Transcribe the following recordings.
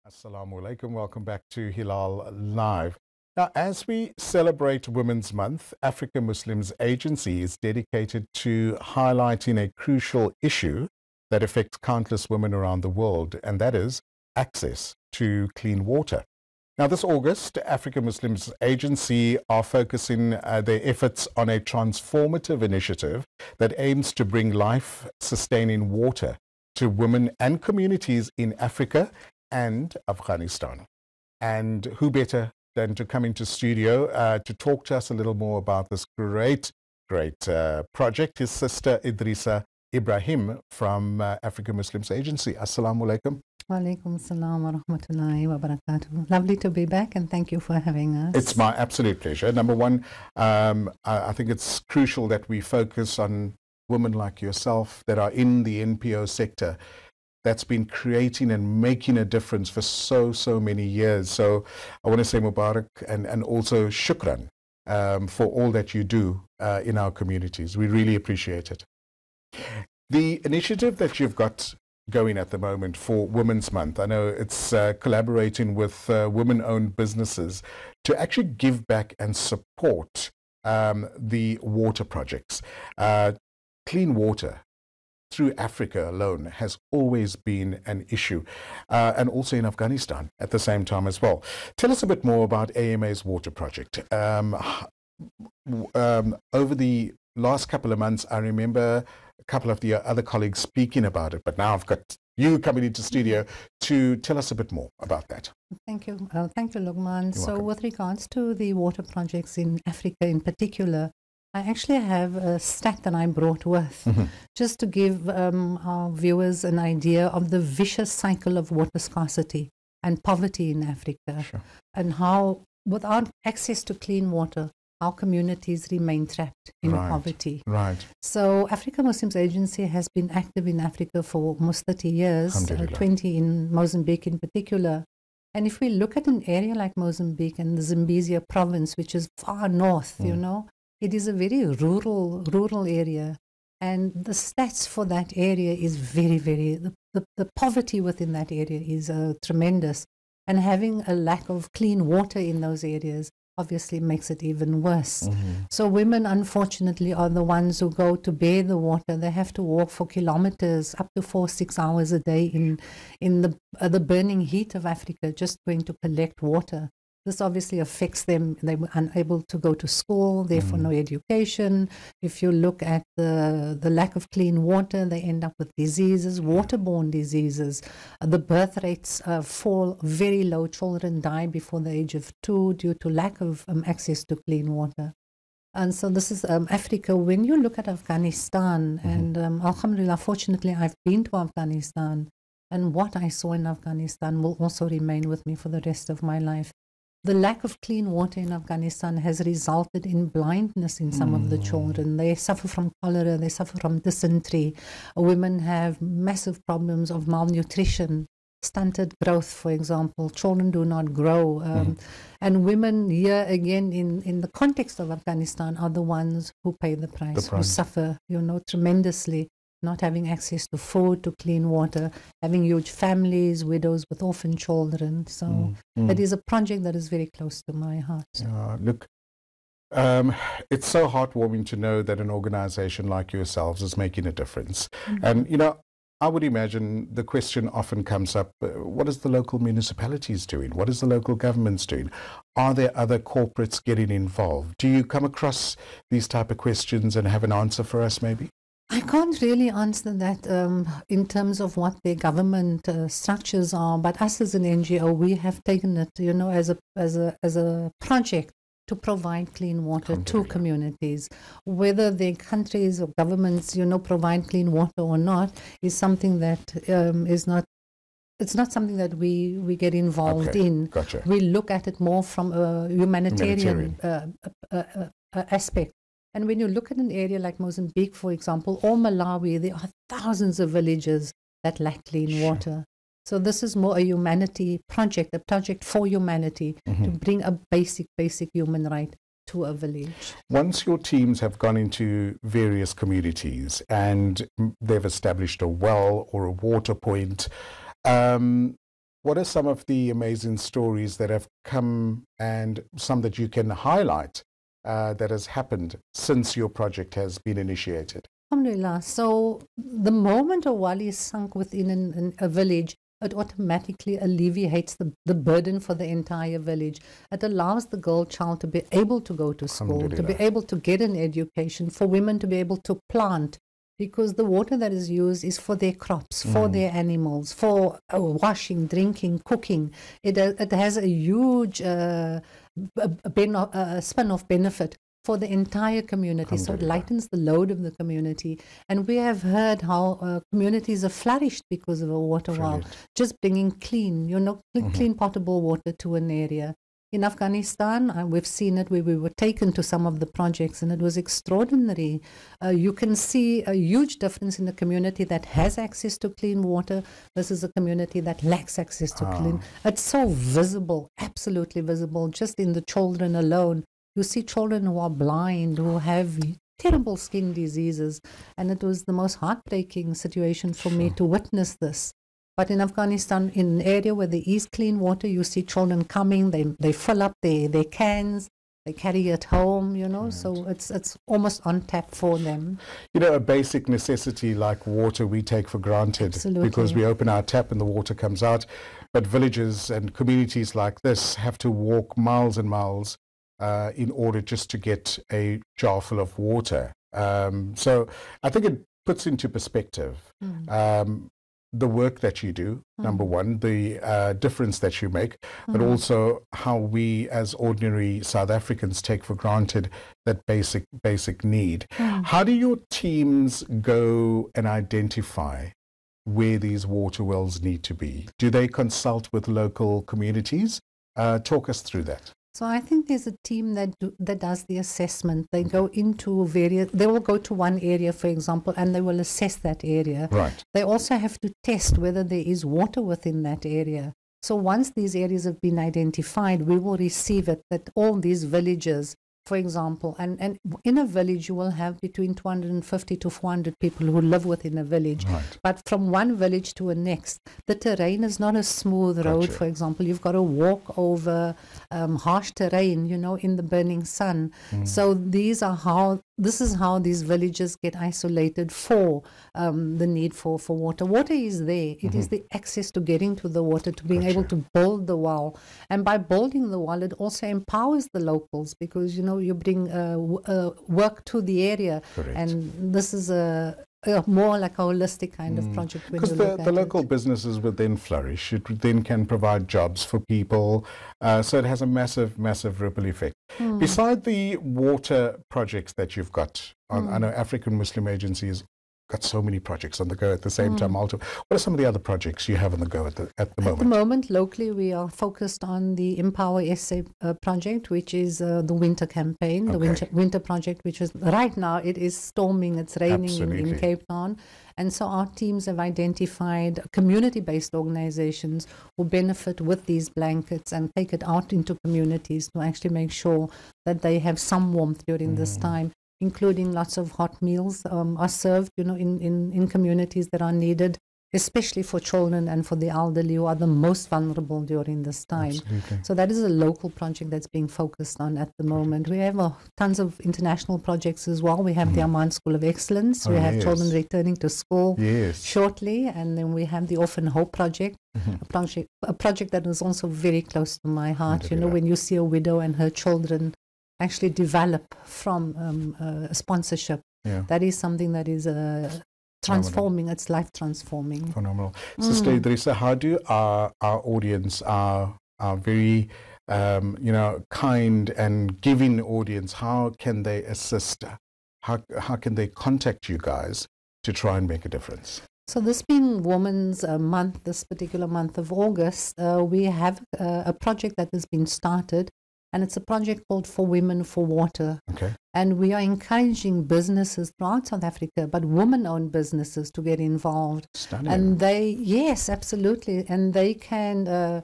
Assalamu alaikum. Welcome back to Hilaal Live. Now, as we celebrate Women's Month, Africa Muslims Agency is dedicated to highlighting a crucial issue that affects countless women around the world, and that is access to clean water. Now, this August, Africa Muslims Agency are focusing their efforts on a transformative initiative that aims to bring life-sustaining water to women and communities in Africa and Afghanistan. And who better than to come into studio to talk to us a little more about this great project? His sister Idrissa Ebrahim from Africa Muslims Agency. Assalamu alaikum. Wa alaikum salam wa rahmatullahi wa barakatuh. Lovely to be back, and thank you for having us. It's my absolute pleasure. Number one, I think it's crucial that we focus on women like yourself that are in the NPO sector that's been creating and making a difference for so many years. So I want to say Mubarak and also shukran for all that you do in our communities. We really appreciate it. The initiative that you've got going at the moment for Women's Month, I know it's collaborating with women-owned businesses to actually give back and support the water projects. Clean water through Africa alone has always been an issue, and also in Afghanistan at the same time as well. Tell us a bit more about AMA's water project. Over the last couple of months, I remember a couple of the other colleagues speaking about it, but now I've got you coming into studio to tell us a bit more about that. Thank you. Thank you, Luqman. You're So welcome. with regards to the water projects in Africa in particular, I actually have a stat that I brought with just to give our viewers an idea of the vicious cycle of water scarcity and poverty in Africa, Sure. and how without access to clean water, our communities remain trapped in Right. poverty. Right. So Africa Muslims Agency has been active in Africa for almost 30 years, Alhamdulillah. 20 in Mozambique in particular. And if we look at an area like Mozambique and the Zambezia province, which is far north, you know, it is a very rural area. And the stats for that area is the poverty within that area is tremendous. And having a lack of clean water in those areas obviously makes it even worse. So women, unfortunately, are the ones who go to bear the water. They have to walk for kilometers, up to 4-6 hours a day in the burning heat of Africa, just going to collect water. This obviously affects them. They were unable to go to school, therefore no education. If you look at the lack of clean water, they end up with diseases, waterborne diseases. The birth rates fall very low. Children die before the age of 2 due to lack of access to clean water. And so this is Africa. When you look at Afghanistan, and alhamdulillah, fortunately, I've been to Afghanistan, and what I saw in Afghanistan will also remain with me for the rest of my life. The lack of clean water in Afghanistan has resulted in blindness in some of the children. They suffer from cholera, they suffer from dysentery. Women have massive problems of malnutrition, stunted growth, for example. Children do not grow. And women here, again, in the context of Afghanistan, are the ones who pay the price, who suffer, you know, tremendously. Not having access to food, to clean water, having huge families, widows with orphan children. So it is a project that is very close to my heart. Look, it's so heartwarming to know that an organization like yourselves is making a difference. And, you know, I would imagine the question often comes up, what is the local municipalities doing? What is the local governments doing? Are there other corporates getting involved? Do you come across these type of questions and have an answer for us maybe? I can't really answer that in terms of what their government structures are, but us as an NGO, we have taken it, you know, as a project to provide clean water to communities. Whether their countries or governments, you know, provide clean water or not is something that is not. It's not something that we get involved in. Gotcha. We look at it more from a humanitarian. Aspect. And when you look at an area like Mozambique, for example, or Malawi, there are thousands of villages that lack clean water. So this is more a humanity project, a project for humanity to bring a basic human right to a village. Once your teams have gone into various communities and they've established a well or a water point, What are some of the amazing stories that have come and some that you can highlight that has happened since your project has been initiated? Alhamdulillah. So the moment a wali is sunk within a village, it automatically alleviates the burden for the entire village. It allows the girl child to be able to go to school, to be able to get an education, for women to be able to plant, because the water that is used is for their crops, for their animals, for washing, drinking, cooking. It has a huge spin-off benefit for the entire community. So it lightens the load of the community. And we have heard how communities have flourished because of a water well, just bringing clean, clean potable water to an area. In Afghanistan, we've seen it where we were taken to some of the projects, and it was extraordinary. You can see a huge difference in the community that has access to clean water versus a community that lacks access to clean. It's so visible, absolutely visible, just in the children alone. You see children who are blind, who have terrible skin diseases, and it was the most heartbreaking situation for me to witness this. But in Afghanistan, in an area where there is clean water, you see children coming, they fill up their cans, they carry it home, so it's almost on tap for them. A basic necessity like water we take for granted. Absolutely. Because we open our tap and the water comes out. But villages and communities like this have to walk miles and miles in order just to get a jar full of water. So I think it puts into perspective the work that you do, number one, the difference that you make, but also how we as ordinary South Africans take for granted that basic need. How do your teams go and identify where these water wells need to be? Do they consult with local communities? Talk us through that. So I think there's a team that does the assessment. They go into they will go to one area, for example, and they will assess that area. Right. They also have to test whether there is water within that area. So once these areas have been identified, we will receive it that all these villages, for example, and in a village you will have between 250 to 400 people who live within a village. Right. But from one village to the next, the terrain is not a smooth road, for example. You've got to walk over harsh terrain, in the burning sun. So this is how these villages get isolated for the need for water. Water is there. It is the access to getting to the water, to being able to build the well. And by building the well, it also empowers the locals because, you bring work to the area. Correct. And this is more like a holistic kind of project. Because the local businesses would then flourish. It then can provide jobs for people. So it has a massive ripple effect. Beside the water projects that you've got, I know African Muslim Agency has got so many projects on the go at the same time. What are some of the other projects you have on the go at the moment? At the moment, locally, we are focused on the Empower SA project, which is the winter campaign, the winter project, which is right now, it is storming, it's raining in Cape Town. And so our teams have identified community-based organizations who benefit with these blankets and take it out into communities to actually make sure that they have some warmth during this time, including lots of hot meals are served, in communities that are needed, especially for children and for the elderly who are the most vulnerable during this time. Absolutely. So that is a local project that's being focused on at the moment. We have tons of international projects as well. We have the Amman School of Excellence. We have children returning to school shortly. And then we have the Orphan Hope Project, a project that is also very close to my heart. When you see a widow and her children actually develop from sponsorship. That is something that is transforming. It's life transforming. Phenomenal. Sister Idrissa, how do our audience, our very kind and giving audience, how can they assist? How can they contact you guys to try and make a difference? So this being Women's Month, this particular month of August, we have a project that has been started. And it's a project called For Women for Water. Okay. And we are encouraging businesses throughout South Africa, but women-owned businesses, to get involved. Stunning. And yes, absolutely. And they can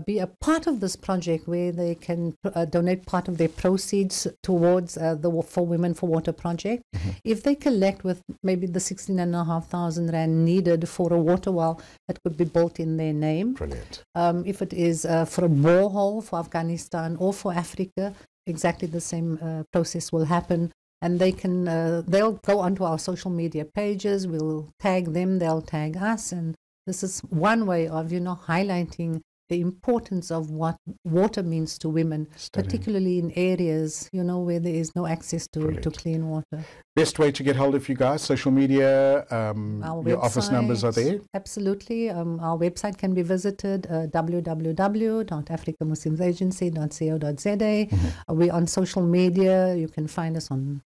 be a part of this project where they can donate part of their proceeds towards the For Women for Water project. If they collect with maybe the 16,500 rand needed for a water well that could be built in their name. Brilliant. If it is for a borehole for Afghanistan or for Africa, exactly the same process will happen. And they can, they'll go onto our social media pages, we'll tag them, they'll tag us. And this is one way of, highlighting the importance of what water means to women, particularly in areas, where there is no access to clean water. Best way to get hold of you guys, social media, your office numbers are there? Absolutely. Our website can be visited, www.africamuslimsagency.co.za. We're on social media. You can find us on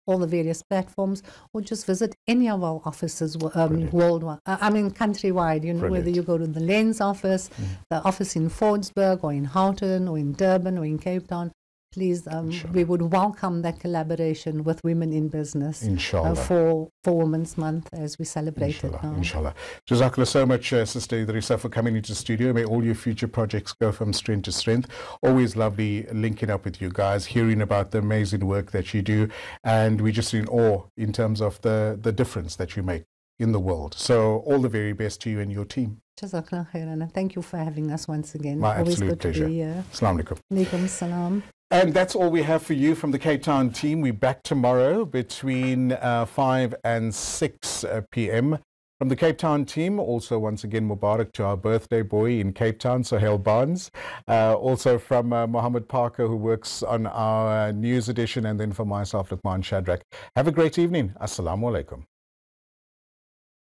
all the various platforms, or just visit any of our offices worldwide. Countrywide. Whether you go to the Lens office, the office in Fordsburg, or in Houghton, or in Durban, or in Cape Town. Please, we would welcome that collaboration with women in business. Inshallah. For Women's Month as we celebrate it now. Inshallah. Jazakallah so much, Sister Idrissa, for coming into the studio. May all your future projects go from strength to strength. Always lovely linking up with you guys, hearing about the amazing work that you do. And we're just in awe in terms of the difference that you make in the world. So all the very best to you and your team. Jazakallah khairan, and thank you for having us once again. My Always absolute good pleasure. To be here. Assalamu alaikum. Alaikum salam. And that's all we have for you from the Cape Town team. We're back tomorrow between 5 and 6 p.m. From the Cape Town team, also once again Mubarak to our birthday boy in Cape Town, Sohail Barnes. Also from Mohammed Parker, who works on our news edition, and then for myself, Luqman Shadrack. Have a great evening. Assalamu alaikum.